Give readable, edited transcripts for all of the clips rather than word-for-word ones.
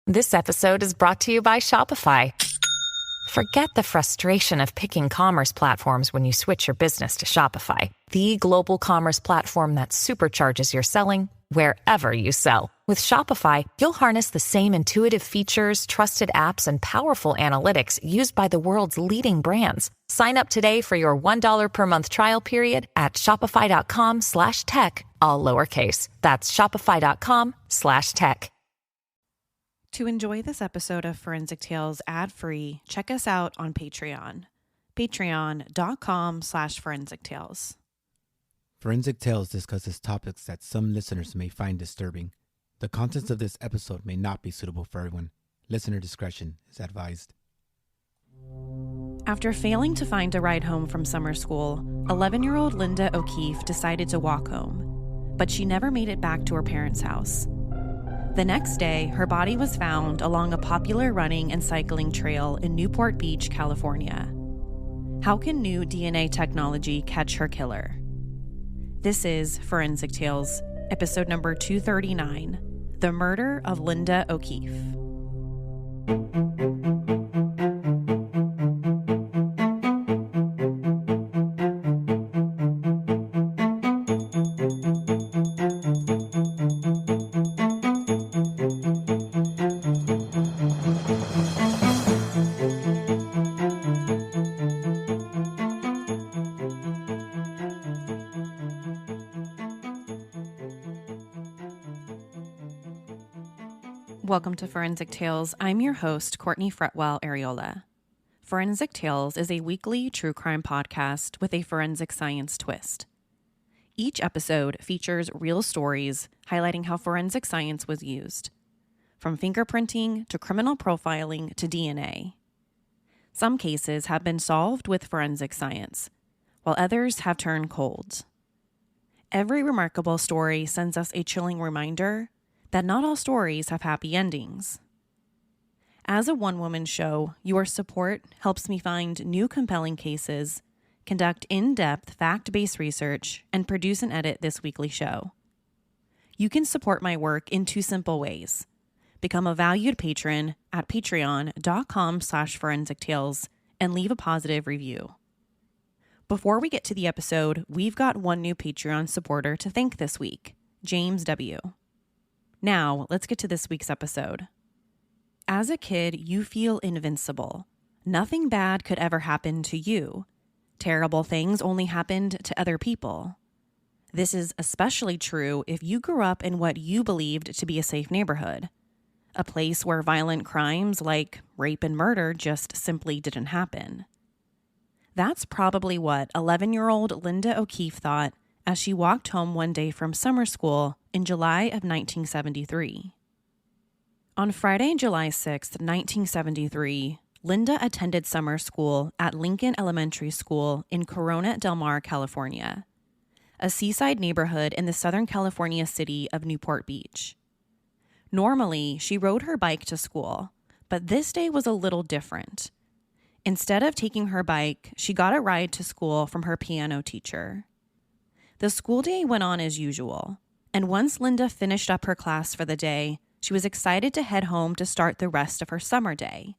This episode is brought to you by Shopify. Forget the frustration of picking commerce platforms when you switch your business to Shopify, the global commerce platform that supercharges your selling wherever you sell. With Shopify, you'll harness the same intuitive features, trusted apps, and powerful analytics used by the world's leading brands. Sign up today for your $1 per month trial period at shopify.com/tech, all lowercase. That's shopify.com/tech. To enjoy this episode of Forensic Tales ad-free, check us out on Patreon. Patreon.com/Forensic Tales. Forensic Tales discusses topics that some listeners may find disturbing. The contents of this episode may not be suitable for everyone. Listener discretion is advised. After failing to find a ride home from summer school, 11-year-old Linda O'Keefe decided to walk home, but she never made it back to her parents' house. The next day, her body was found along a popular running and cycling trail in Newport Beach, California. How can new DNA technology catch her killer? This is Forensic Tales, episode number 239, The Murder of Linda O'Keefe. Welcome to Forensic Tales. I'm your host, Courtney Fretwell Areola. Forensic Tales is a weekly true crime podcast with a forensic science twist. Each episode features real stories highlighting how forensic science was used, from fingerprinting to criminal profiling to DNA. Some cases have been solved with forensic science, while others have turned cold. Every remarkable story sends us a chilling reminder that not all stories have happy endings. As a one-woman show, your support helps me find new compelling cases, conduct in-depth fact-based research, and produce and edit this weekly show. You can support my work in two simple ways. Become a valued patron at patreon.com/Forensic Tales and leave a positive review. Before we get to the episode, we've got one new Patreon supporter to thank this week, James W. Now, let's get to this week's episode. As a kid, you feel invincible. Nothing bad could ever happen to you. Terrible things only happened to other people. This is especially true if you grew up in what you believed to be a safe neighborhood, a place where violent crimes like rape and murder just simply didn't happen. That's probably what 11-year-old Linda O'Keefe thought as she walked home one day from summer school in July of 1973. On Friday, July 6, 1973, Linda attended summer school at Lincoln Elementary School in Corona del Mar, California, a seaside neighborhood in the Southern California city of Newport Beach. Normally, she rode her bike to school, but this day was a little different. Instead of taking her bike, she got a ride to school from her piano teacher. The school day went on as usual, and once Linda finished up her class for the day, she was excited to head home to start the rest of her summer day.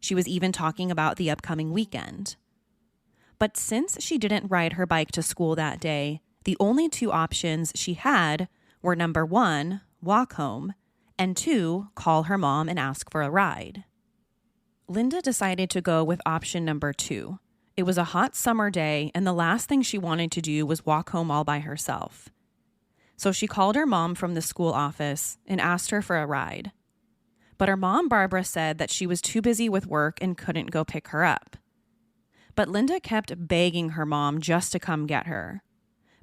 She was even talking about the upcoming weekend. But since she didn't ride her bike to school that day, the only two options she had were number 1, walk home, and 2, call her mom and ask for a ride. Linda decided to go with option number 2. It was a hot summer day, and the last thing she wanted to do was walk home all by herself. So she called her mom from the school office and asked her for a ride. But her mom, Barbara, said that she was too busy with work and couldn't go pick her up. But Linda kept begging her mom just to come get her.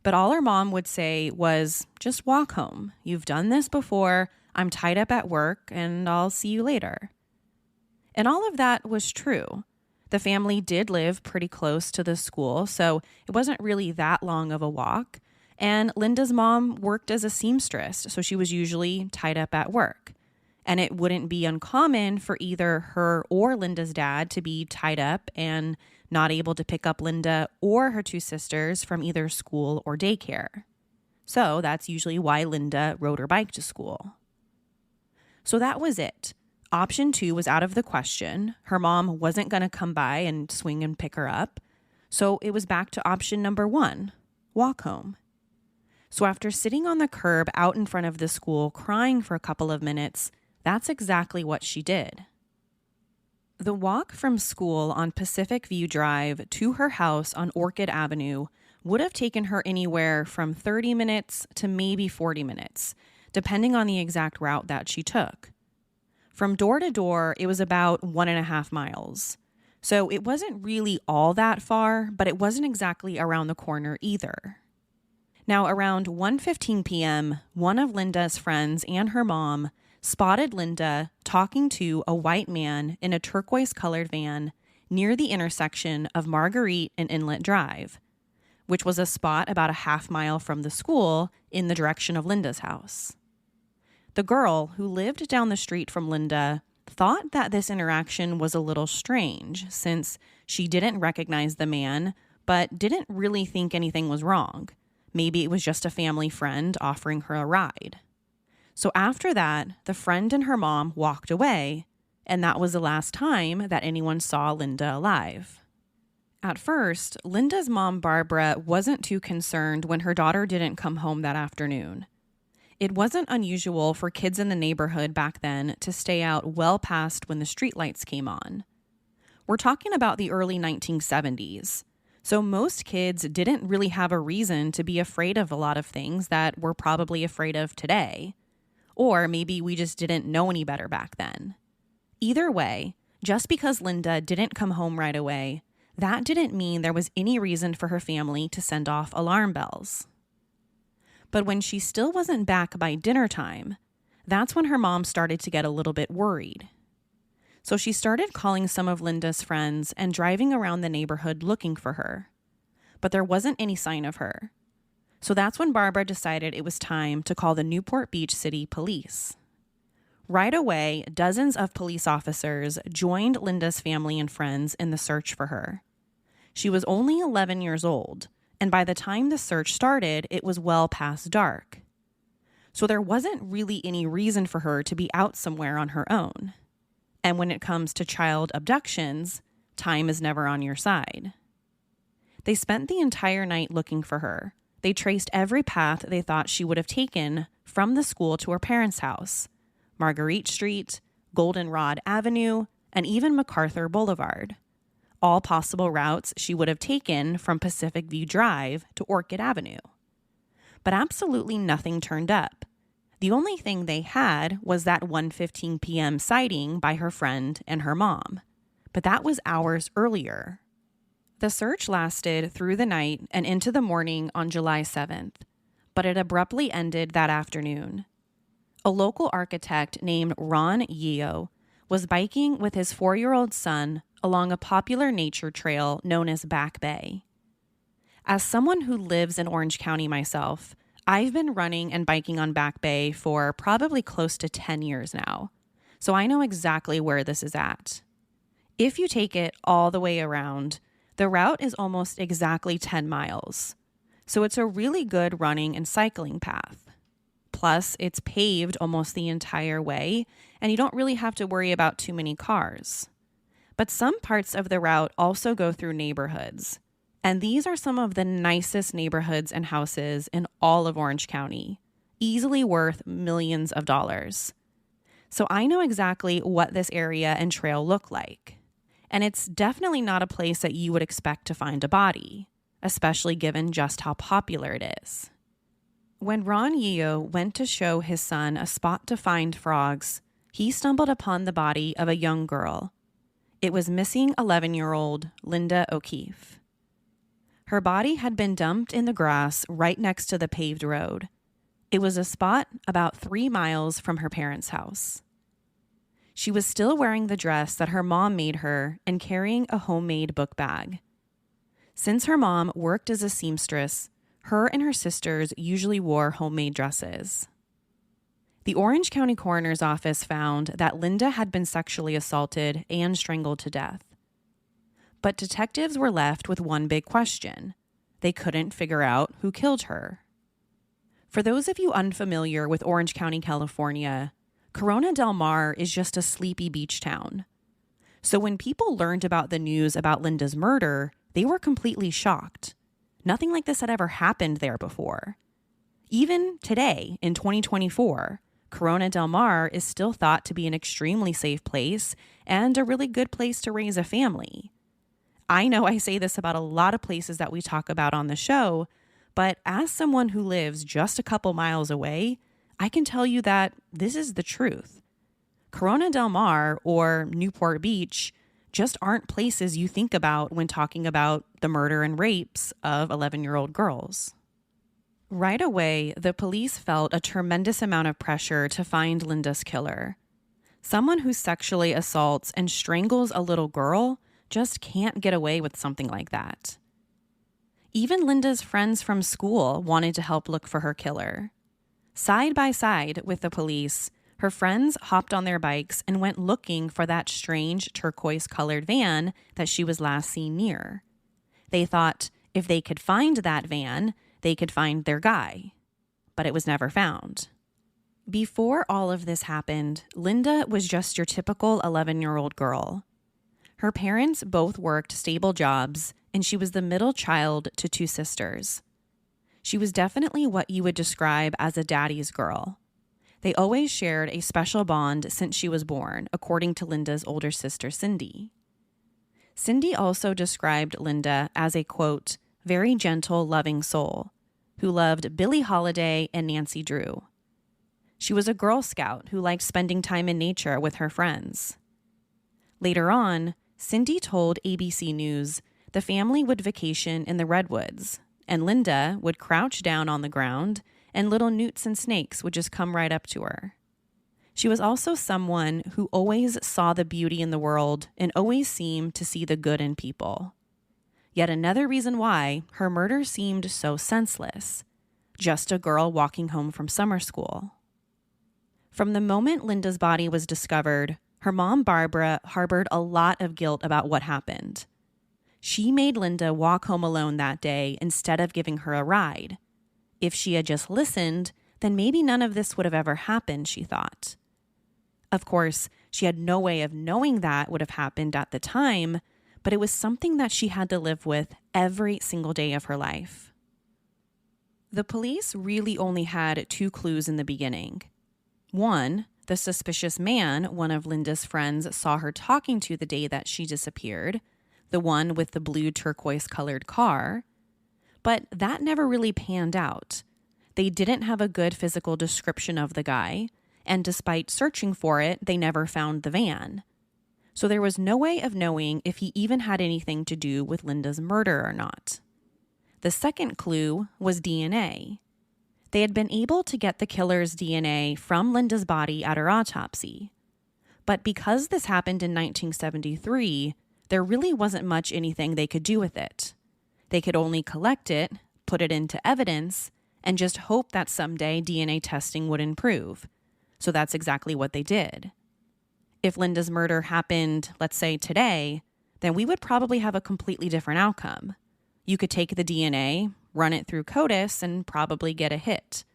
But all her mom would say was, just walk home. You've done this before. I'm tied up at work, and I'll see you later. And all of that was true. The family did live pretty close to the school, so it wasn't really that long of a walk. And Linda's mom worked as a seamstress, so she was usually tied up at work. And it wouldn't be uncommon for either her or Linda's dad to be tied up and not able to pick up Linda or her two sisters from either school or daycare. So that's usually why Linda rode her bike to school. So that was it. Option 2 was out of the question. Her mom wasn't going to come by and swing and pick her up. So it was back to option number 1, walk home. So after sitting on the curb out in front of the school crying for a couple of minutes, that's exactly what she did. The walk from school on Pacific View Drive to her house on Orchid Avenue would have taken her anywhere from 30 minutes to maybe 40 minutes, depending on the exact route that she took. From door to door, it was about 1.5 miles. So it wasn't really all that far, but it wasn't exactly around the corner either. Now, around 1:15 p.m., one of Linda's friends and her mom spotted Linda talking to a white man in a turquoise-colored van near the intersection of Marguerite and Inlet Drive, which was a spot about a half mile from the school in the direction of Linda's house. The girl, who lived down the street from Linda, thought that this interaction was a little strange since she didn't recognize the man, but didn't really think anything was wrong. Maybe it was just a family friend offering her a ride. So after that, the friend and her mom walked away, and that was the last time that anyone saw Linda alive. At first, Linda's mom, Barbara, wasn't too concerned when her daughter didn't come home that afternoon. It wasn't unusual for kids in the neighborhood back then to stay out well past when the streetlights came on. We're talking about the early 1970s, so most kids didn't really have a reason to be afraid of a lot of things that we're probably afraid of today. Or maybe we just didn't know any better back then. Either way, just because Linda didn't come home right away, that didn't mean there was any reason for her family to send off alarm bells. But when she still wasn't back by dinner time, that's when her mom started to get a little bit worried. So she started calling some of Linda's friends and driving around the neighborhood looking for her. But there wasn't any sign of her. So that's when Barbara decided it was time to call the Newport Beach City Police. Right away, dozens of police officers joined Linda's family and friends in the search for her. She was only 11 years old, and by the time the search started, it was well past dark. So there wasn't really any reason for her to be out somewhere on her own. And when it comes to child abductions, time is never on your side. They spent the entire night looking for her. They traced every path they thought she would have taken from the school to her parents' house, Marguerite Street, Goldenrod Avenue, and even MacArthur Boulevard. All possible routes she would have taken from Pacific View Drive to Orchid Avenue. But absolutely nothing turned up. The only thing they had was that 1:15 p.m. sighting by her friend and her mom. But that was hours earlier. The search lasted through the night and into the morning on July 7th, but it abruptly ended that afternoon. A local architect named Ron Yeo was biking with his 4-year-old son along a popular nature trail known as Back Bay. As someone who lives in Orange County myself, I've been running and biking on Back Bay for probably close to 10 years now, so I know exactly where this is at. If you take it all the way around, the route is almost exactly 10 miles, so it's a really good running and cycling path. Plus, it's paved almost the entire way, and you don't really have to worry about too many cars. But some parts of the route also go through neighborhoods, and these are some of the nicest neighborhoods and houses in all of Orange County, easily worth millions of dollars. So I know exactly what this area and trail look like. And it's definitely not a place that you would expect to find a body, especially given just how popular it is. When Ron Yeo went to show his son a spot to find frogs, he stumbled upon the body of a young girl. It was missing 11-year-old Linda O'Keefe. Her body had been dumped in the grass right next to the paved road. It was a spot about 3 miles from her parents' house. She was still wearing the dress that her mom made her and carrying a homemade book bag. Since her mom worked as a seamstress, her and her sisters usually wore homemade dresses. The Orange County Coroner's Office found that Linda had been sexually assaulted and strangled to death. But detectives were left with one big question. They couldn't figure out who killed her. For those of you unfamiliar with Orange County, California, Corona del Mar is just a sleepy beach town. So when people learned about the news about Linda's murder, they were completely shocked. Nothing like this had ever happened there before. Even today, in 2024, Corona del Mar is still thought to be an extremely safe place and a really good place to raise a family. I know I say this about a lot of places that we talk about on the show, but as someone who lives just a couple miles away, I can tell you that this is the truth. Corona del Mar or Newport Beach just aren't places you think about when talking about the murder and rapes of 11-year-old girls. Right away, the police felt a tremendous amount of pressure to find Linda's killer. Someone who sexually assaults and strangles a little girl just can't get away with something like that. Even Linda's friends from school wanted to help look for her killer. Side by side with the police, her friends hopped on their bikes and went looking for that strange turquoise-colored van that she was last seen near. They thought if they could find that van, they could find their guy. But it was never found. Before all of this happened, Linda was just your typical 11-year-old girl. Her parents both worked stable jobs, and she was the middle child to 2 sisters. She was definitely what you would describe as a daddy's girl. They always shared a special bond since she was born, according to Linda's older sister, Cindy. Cindy also described Linda as a, quote, very gentle, loving soul who loved Billie Holiday and Nancy Drew. She was a Girl Scout who liked spending time in nature with her friends. Later on, Cindy told ABC News the family would vacation in the redwoods, and Linda would crouch down on the ground, and little newts and snakes would just come right up to her. She was also someone who always saw the beauty in the world and always seemed to see the good in people. Yet another reason why her murder seemed so senseless. Just a girl walking home from summer school. From the moment Linda's body was discovered, her mom, Barbara, harbored a lot of guilt about what happened. She made Linda walk home alone that day instead of giving her a ride. If she had just listened, then maybe none of this would have ever happened, she thought. Of course, she had no way of knowing that would have happened at the time, but it was something that she had to live with every single day of her life. The police really only had 2 clues in the beginning. One, the suspicious man one of Linda's friends saw her talking to the day that she disappeared, the one with the blue turquoise-colored car. But that never really panned out. They didn't have a good physical description of the guy, and despite searching for it, they never found the van. So there was no way of knowing if he even had anything to do with Linda's murder or not. The second clue was DNA. They had been able to get the killer's DNA from Linda's body at her autopsy. But because this happened in 1973, there really wasn't much anything they could do with it. They could only collect it, put it into evidence, and just hope that someday DNA testing would improve. So that's exactly what they did. If Linda's murder happened, let's say today, then we would probably have a completely different outcome. You could take the DNA, run it through CODIS, and probably get a hit.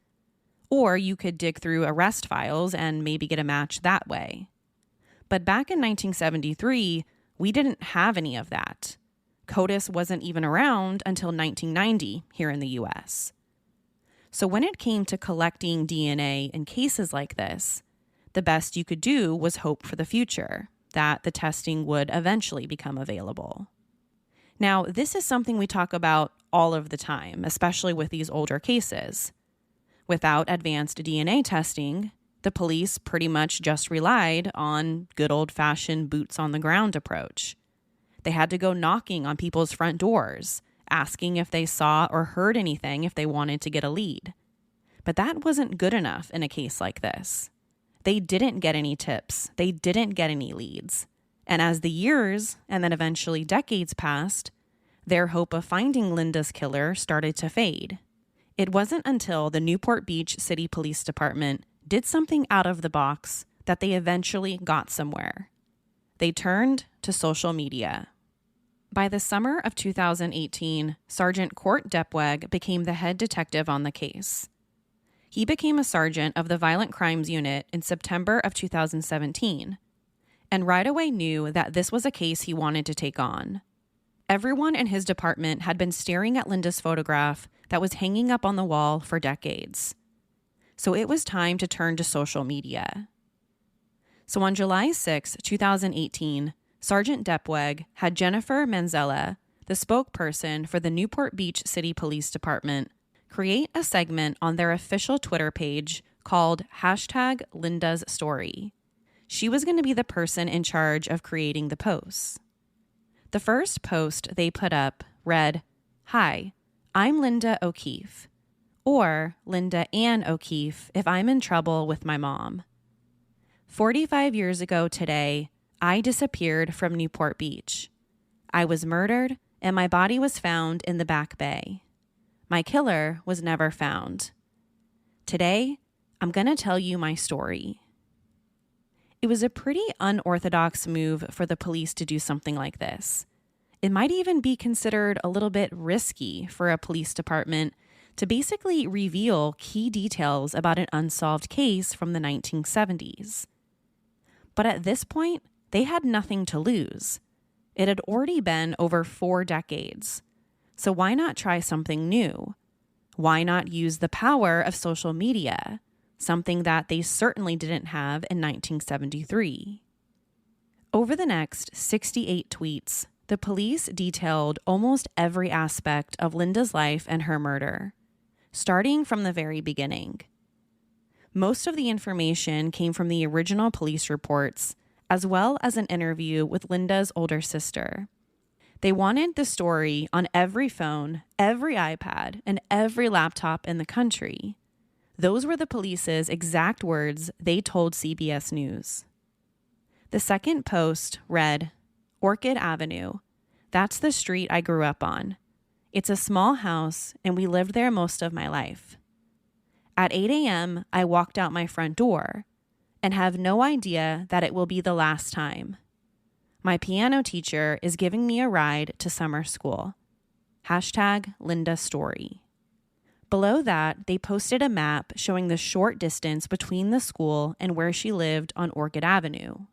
Or you could dig through arrest files and maybe get a match that way. But back in 1973, we didn't have any of that. CODIS wasn't even around until 1990 here in the US. So when it came to collecting DNA in cases like this, the best you could do was hope for the future, that the testing would eventually become available. Now, this is something we talk about all of the time, especially with these older cases. Without advanced DNA testing, the police pretty much just relied on good old-fashioned boots-on-the-ground approach. They had to go knocking on people's front doors, asking if they saw or heard anything if they wanted to get a lead. But that wasn't good enough in a case like this. They didn't get any tips. They didn't get any leads. And as the years, and then eventually decades passed, their hope of finding Linda's killer started to fade. It wasn't until the Newport Beach City Police Department did something out of the box that they eventually got somewhere. They turned to social media. By the summer of 2018, Sergeant Court Depweg became the head detective on the case. He became a sergeant of the Violent Crimes Unit in September of 2017, and right away knew that this was a case he wanted to take on. Everyone in his department had been staring at Linda's photograph that was hanging up on the wall for decades. So it was time to turn to social media. So on July 6, 2018, Sergeant Depweg had Jennifer Manzella, the spokesperson for the Newport Beach City Police Department, create a segment on their official Twitter page called #LindasStory. She was going to be the person in charge of creating the posts. The first post they put up read, "Hi, I'm Linda O'Keefe," or Linda Ann O'Keefe if I'm in trouble with my mom. 45 years ago today, I disappeared from Newport Beach. I was murdered and my body was found in the Back Bay. My killer was never found. Today, I'm going to tell you my story. It was a pretty unorthodox move for the police to do something like this. It might even be considered a little bit risky for a police department to basically reveal key details about an unsolved case from the 1970s. But at this point, they had nothing to lose. It had already been over 4 decades. So why not try something new? Why not use the power of social media? Something that they certainly didn't have in 1973. Over the next 68 tweets, the police detailed almost every aspect of Linda's life and her murder, starting from the very beginning. Most of the information came from the original police reports, as well as an interview with Linda's older sister. They wanted the story on every phone, every iPad, and every laptop in the country. Those were the police's exact words they told CBS News. The second post read, "Orchid Avenue. That's the street I grew up on. It's a small house, and we lived there most of my life. At 8 a.m., I walked out my front door and have no idea that it will be the last time. My piano teacher is giving me a ride to summer school. #LindaStory." Below that, they posted a map showing the short distance between the school and where she lived on Orchid Avenue.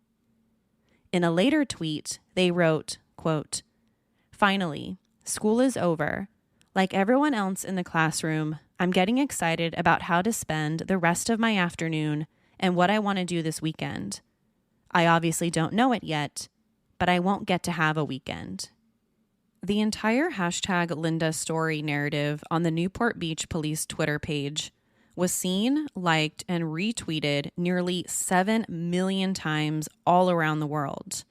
In a later tweet, they wrote, quote, "Finally, school is over. Like everyone else in the classroom, I'm getting excited about how to spend the rest of my afternoon and what I want to do this weekend. I obviously don't know it yet, but I won't get to have a weekend." The entire #LindaStory narrative on the Newport Beach Police Twitter page was seen, liked, and retweeted nearly 7 million times all around the world.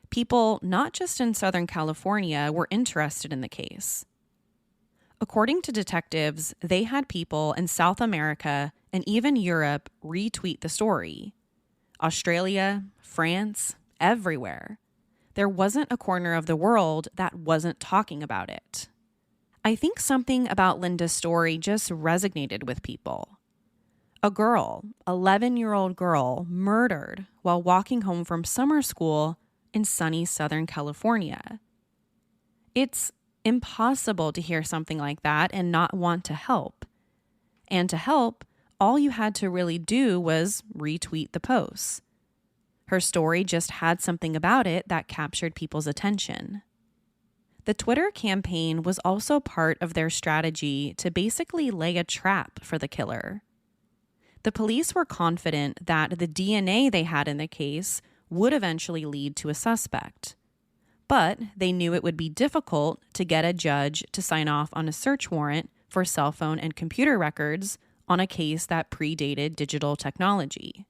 People, not just in Southern California, were interested in the case. According to detectives, they had people in South America and even Europe retweet the story. Australia, France, everywhere. There wasn't a corner of the world that wasn't talking about it. I think something about Linda's story just resonated with people. A girl, 11-year-old girl, murdered while walking home from summer school in sunny Southern California. It's impossible to hear something like that and not want to help. And to help, all you had to really do was retweet the posts. Her story just had something about it that captured people's attention. The Twitter campaign was also part of their strategy to basically lay a trap for the killer. The police were confident that the DNA they had in the case would eventually lead to a suspect. But they knew it would be difficult to get a judge to sign off on a search warrant for cell phone and computer records on a case that predated digital technology.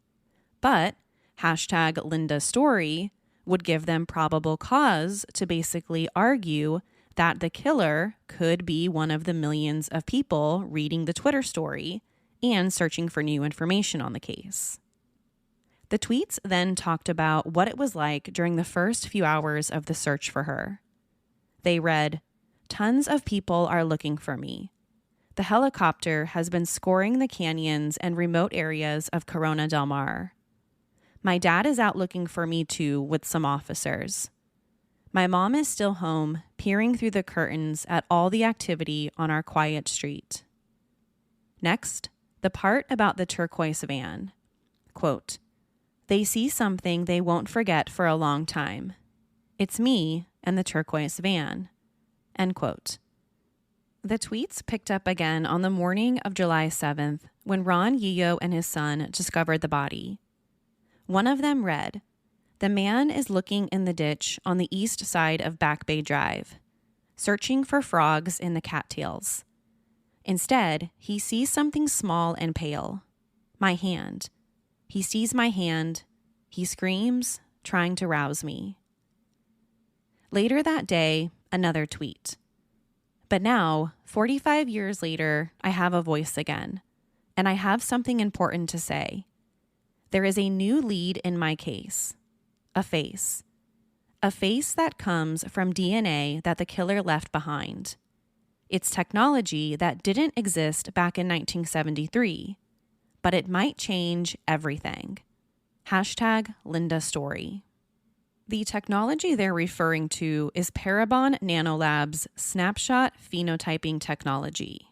But #LindaStory would give them probable cause to basically argue that the killer could be one of the millions of people reading the Twitter story and searching for new information on the case. The tweets then talked about what it was like during the first few hours of the search for her. They read, "Tons of people are looking for me. The helicopter has been scoring the canyons and remote areas of Corona del Mar. My dad is out looking for me too with some officers. My mom is still home, peering through the curtains at all the activity on our quiet street." Next, the part about the turquoise van. Quote, "They see something they won't forget for a long time. It's me and the turquoise van." End quote. The tweets picked up again on the morning of July 7th when Ron Yeo and his son discovered the body. One of them read, "The man is looking in the ditch on the east side of Back Bay Drive, searching for frogs in the cattails. Instead, he sees something small and pale. My hand. He sees my hand. He screams, trying to rouse me." Later that day, another tweet. "But now, 45 years later, I have a voice again, and I have something important to say. There is a new lead in my case. A face. A face that comes from DNA that the killer left behind. It's technology that didn't exist back in 1973, but it might change everything. Hashtag Linda Story." The technology they're referring to is Parabon Nanolabs' snapshot phenotyping technology.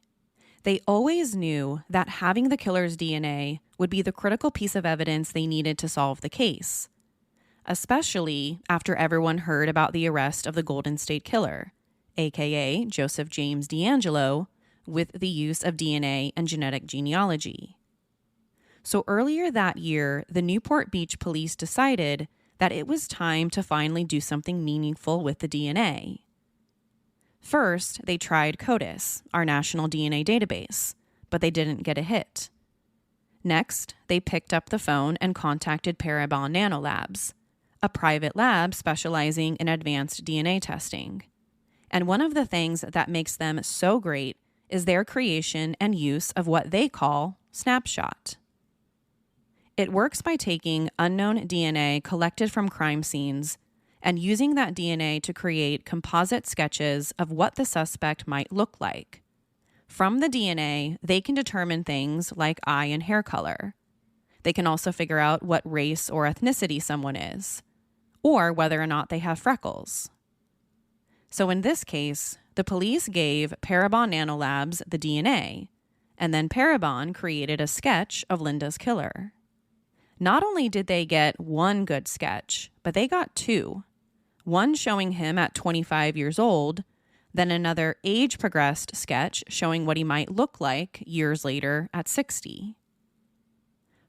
They always knew that having the killer's DNA would be the critical piece of evidence they needed to solve the case, especially after everyone heard about the arrest of the Golden State Killer, aka Joseph James DeAngelo, with the use of DNA and genetic genealogy. So earlier that year, the Newport Beach police decided that it was time to finally do something meaningful with the DNA. First, they tried CODIS, our national DNA database, but they didn't get a hit. Next, they picked up the phone and contacted Parabon Nanolabs, a private lab specializing in advanced DNA testing. And one of the things that makes them so great is their creation and use of what they call Snapshot. It works by taking unknown DNA collected from crime scenes and using that DNA to create composite sketches of what the suspect might look like. From the DNA, they can determine things like eye and hair color. They can also figure out what race or ethnicity someone is, or whether or not they have freckles. So in this case, the police gave Parabon Nanolabs the DNA, and then Parabon created a sketch of Linda's killer. Not only did they get one good sketch, but they got two. One showing him at 25 years old, then another age-progressed sketch showing what he might look like years later at 60.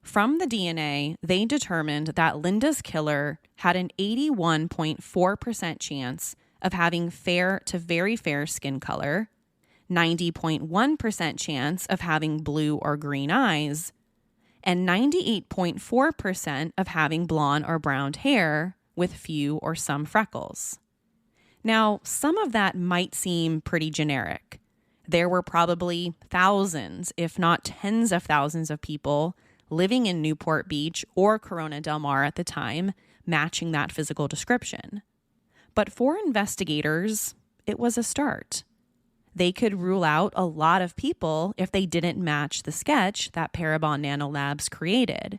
From the DNA, they determined that Linda's killer had an 81.4% chance of having fair to very fair skin color, 90.1% chance of having blue or green eyes, and 98.4% of having blonde or brown hair with few or some freckles. Now, some of that might seem pretty generic. There were probably thousands, if not tens of thousands of people living in Newport Beach or Corona Del Mar at the time, matching that physical description. But for investigators, it was a start. They could rule out a lot of people if they didn't match the sketch that Parabon Nanolabs created.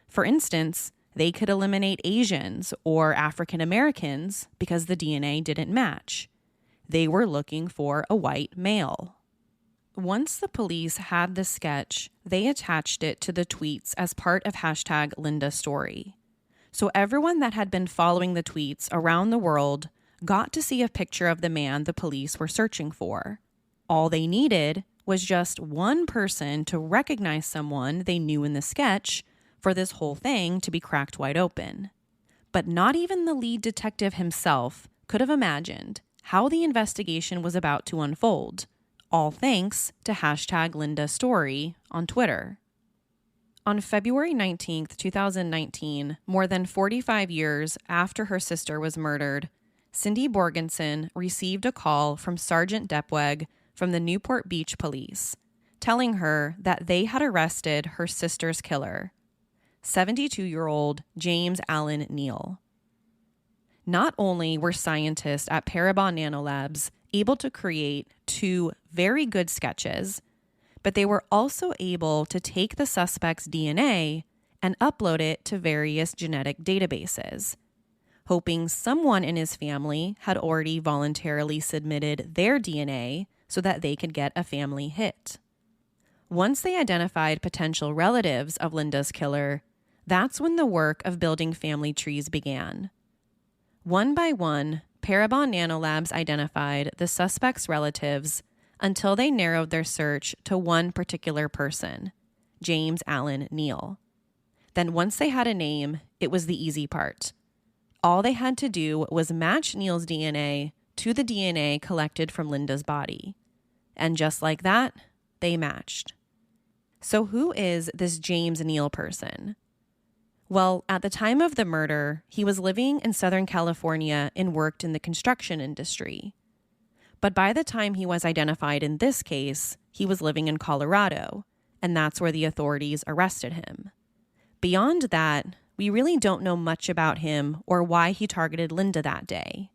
For instance, they could eliminate Asians or African Americans because the DNA didn't match. They were looking for a white male. Once the police had the sketch, they attached it to the tweets as part of hashtag Linda Story. So everyone that had been following the tweets around the world got to see a picture of the man the police were searching for. All they needed was just one person to recognize someone they knew in the sketch for this whole thing to be cracked wide open. But not even the lead detective himself could have imagined how the investigation was about to unfold, all thanks to hashtag Linda Story on Twitter. On February 19th, 2019, more than 45 years after her sister was murdered, Cindy Borgenson received a call from Sergeant Depweg from the Newport Beach Police, telling her that they had arrested her sister's killer, 72-year-old James Allen Neal. Not only were scientists at Parabon Nanolabs able to create two very good sketches, but they were also able to take the suspect's DNA and upload it to various genetic databases, hoping someone in his family had already voluntarily submitted their DNA so that they could get a family hit. Once they identified potential relatives of Linda's killer, that's when the work of building family trees began. One by one, Parabon Nanolabs identified the suspect's relatives until they narrowed their search to one particular person, James Allen Neal. Then once they had a name, it was the easy part. All they had to do was match Neal's DNA to the DNA collected from Linda's body. And just like that, they matched. So who is this James Neal person? Well, at the time of the murder, he was living in Southern California and worked in the construction industry. But by the time he was identified in this case, he was living in Colorado, and that's where the authorities arrested him. Beyond that, we really don't know much about him or why he targeted Linda that day.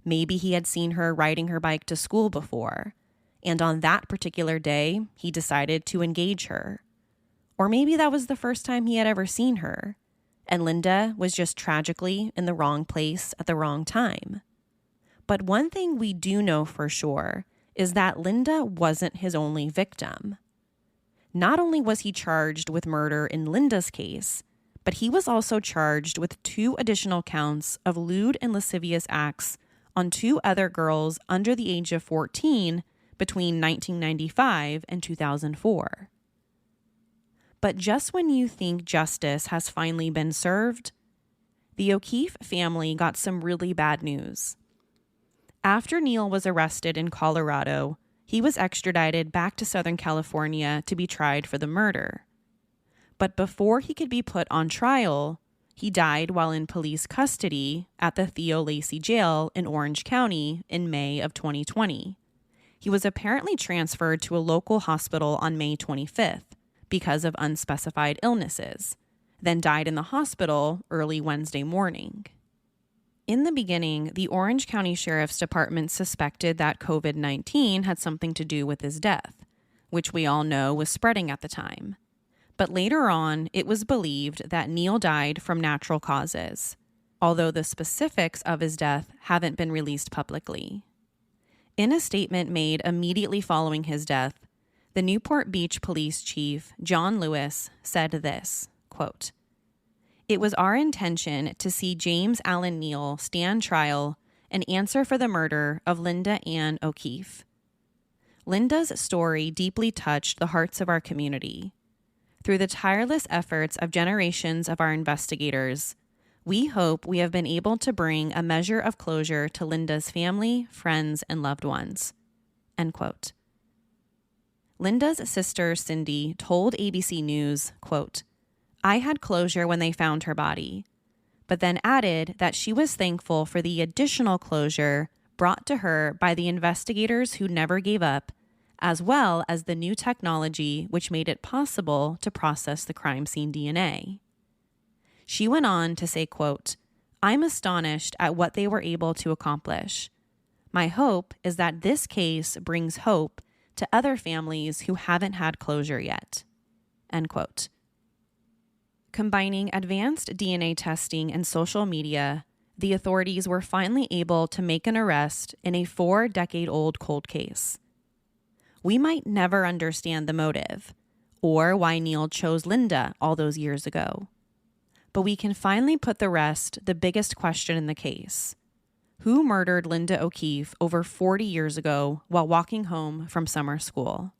Maybe he had seen her riding her bike to school before, and on that particular day, he decided to engage her. Or maybe that was the first time he had ever seen her, and Linda was just tragically in the wrong place at the wrong time. But one thing we do know for sure is that Linda wasn't his only victim. Not only was he charged with murder in Linda's case, but he was also charged with 2 additional counts of lewd and lascivious acts on 2 other girls under the age of 14 between 1995 and 2004. But just when you think justice has finally been served, the O'Keefe family got some really bad news. After Neal was arrested in Colorado, he was extradited back to Southern California to be tried for the murder. But before he could be put on trial, he died while in police custody at the Theo Lacey Jail in Orange County in May of 2020. He was apparently transferred to a local hospital on May 25th because of unspecified illnesses, then died in the hospital early Wednesday morning. In the beginning, the Orange County Sheriff's Department suspected that COVID-19 had something to do with his death, which we all know was spreading at the time. But later on, it was believed that Neal died from natural causes, although the specifics of his death haven't been released publicly. In a statement made immediately following his death, the Newport Beach Police Chief, John Lewis, said this, quote, "It was our intention to see James Allen Neal stand trial and answer for the murder of Linda Ann O'Keefe. Linda's story deeply touched the hearts of our community. Through the tireless efforts of generations of our investigators, we hope we have been able to bring a measure of closure to Linda's family, friends, and loved ones." End quote. Linda's sister, Cindy, told ABC News, quote, "I had closure when they found her body," but then added that she was thankful for the additional closure brought to her by the investigators who never gave up, as well as the new technology which made it possible to process the crime scene DNA. She went on to say, quote, "I'm astonished at what they were able to accomplish. My hope is that this case brings hope to other families who haven't had closure yet." End quote. Combining advanced DNA testing and social media, the authorities were finally able to make an arrest in a 4-decade-old cold case. We might never understand the motive or why Neal chose Linda all those years ago, but we can finally put to rest the biggest question in the case. Who murdered Linda O'Keefe over 40 years ago while walking home from summer school?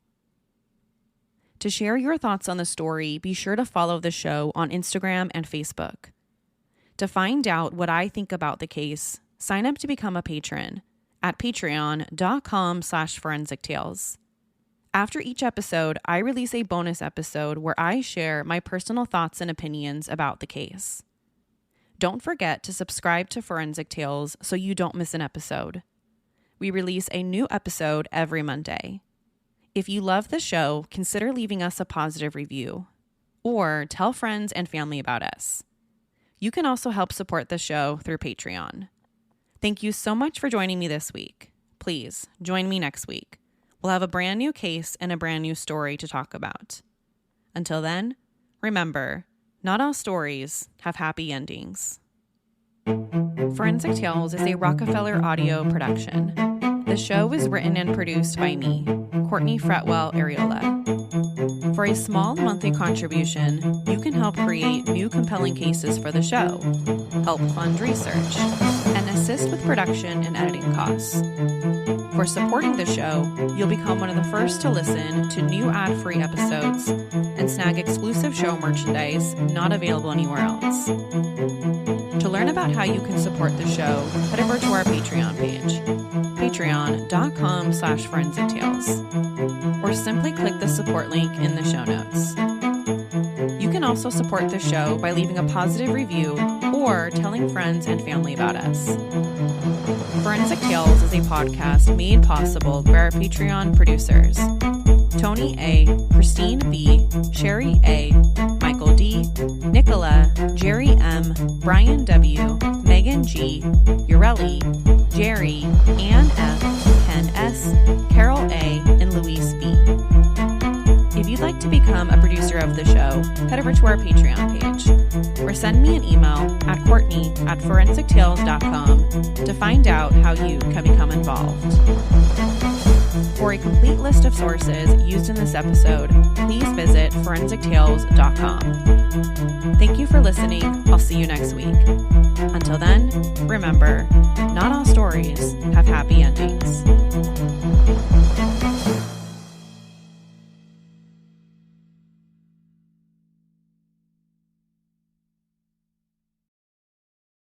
To share your thoughts on the story, be sure to follow the show on Instagram and Facebook. To find out what I think about the case, sign up to become a patron at patreon.com/forensictales. After each episode, I release a bonus episode where I share my personal thoughts and opinions about the case. Don't forget to subscribe to Forensic Tales so you don't miss an episode. We release a new episode every Monday. If you love the show, consider leaving us a positive review or tell friends and family about us. You can also help support the show through Patreon. Thank you so much for joining me this week. Please join me next week. We'll have a brand new case and a brand new story to talk about. Until then, remember, not all stories have happy endings. Forensic Tales is a Rockefeller audio production. The show is written and produced by me, Courtney Fretwell Areola. For a small monthly contribution, you can help create new compelling cases for the show, help fund research, and assist with production and editing costs. For supporting the show, you'll become one of the first to listen to new ad-free episodes and snag exclusive show merchandise not available anywhere else. To learn about how you can support the show, head over to our Patreon page, patreon.com/Forensic Tales, or simply click the support link in the show notes. You can also support the show by leaving a positive review or telling friends and family about us. Forensic Tales is a podcast made possible by our Patreon producers, Tony A., Christine B., Sherry A., Michael D., Nicola, Jerry M., Brian W., Megan G., Ureli, Jerry, Ann F., Ken S., Carol A., and Louise B. If you'd like to become a producer of the show, head over to our Patreon page, or send me an email at courtney@forensictales.com to find out how you can become involved. For a complete list of sources used in this episode, please visit forensictales.com. Thank you for listening. I'll see you next week. Until then, remember, not all stories have happy endings.